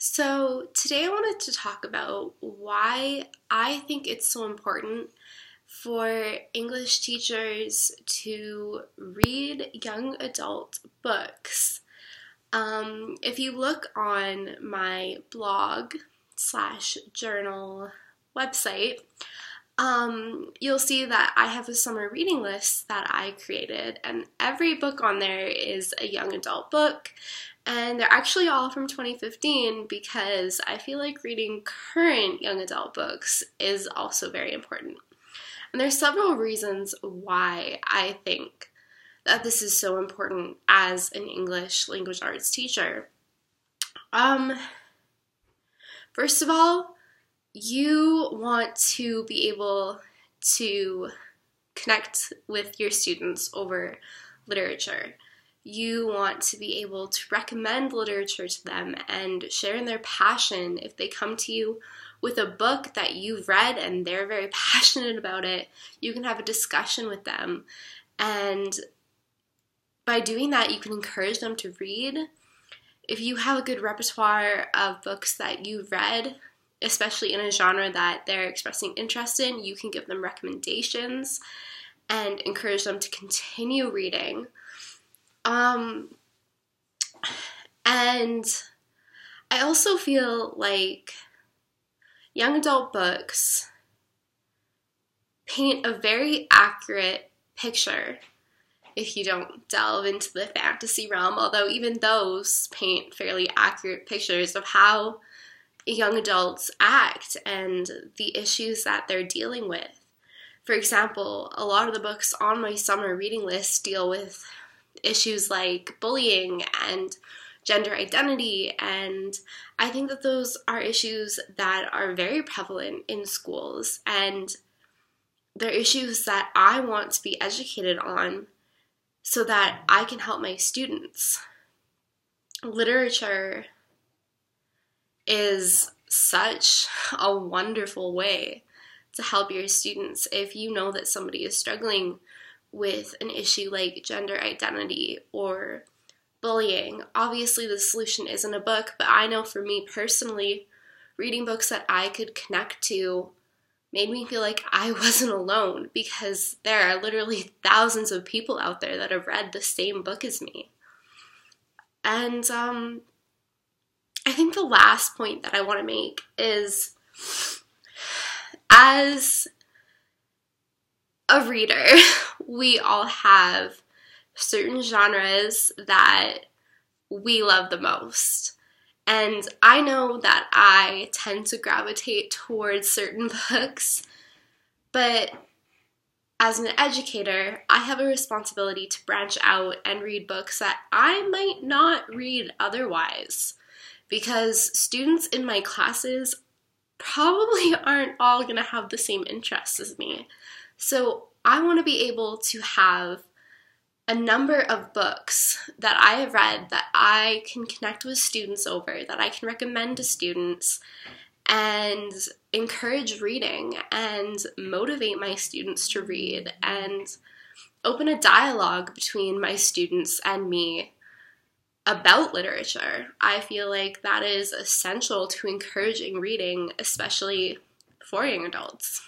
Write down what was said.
So, today I wanted to talk about why I think it's so important for English teachers to read young adult books. If you look on my blog slash journal website, you'll see that I have a summer reading list that I created, and every book on there is a young adult book. And they're actually all from 2015 because I feel like reading current young adult books is also very important. And there's several reasons why I think that this is so important as an English language arts teacher. First of all, you want to be able to connect with your students over literature. You want to be able to recommend literature to them and share in their passion. If they come to you with a book that you've read and they're very passionate about it, you can have a discussion with them. And by doing that, you can encourage them to read. If you have a good repertoire of books that you've read, especially in a genre that they're expressing interest in, you can give them recommendations and encourage them to continue reading. And I also feel like young adult books paint a very accurate picture if you don't delve into the fantasy realm, although even those paint fairly accurate pictures of how young adults act and the issues that they're dealing with. For example, a lot of the books on my summer reading list deal with issues like bullying and gender identity, and I think that those are issues that are very prevalent in schools, and they're issues that I want to be educated on so that I can help my students. Literature is such a wonderful way to help your students. If you know that somebody is struggling with an issue like gender identity or bullying, obviously the solution isn't a book, but I know for me personally, reading books that I could connect to made me feel like I wasn't alone, because there are literally thousands of people out there that have read the same book as me. And I think the last point that I want to make is, as a reader, we all have certain genres that we love the most. And I know that I tend to gravitate towards certain books, but as an educator, I have a responsibility to branch out and read books that I might not read otherwise, because students in my classes probably aren't all going to have the same interests as me. So I want to be able to have a number of books that I have read that I can connect with students over, that I can recommend to students and encourage reading and motivate my students to read and open a dialogue between my students and me about literature. I feel like that is essential to encouraging reading, especially for young adults.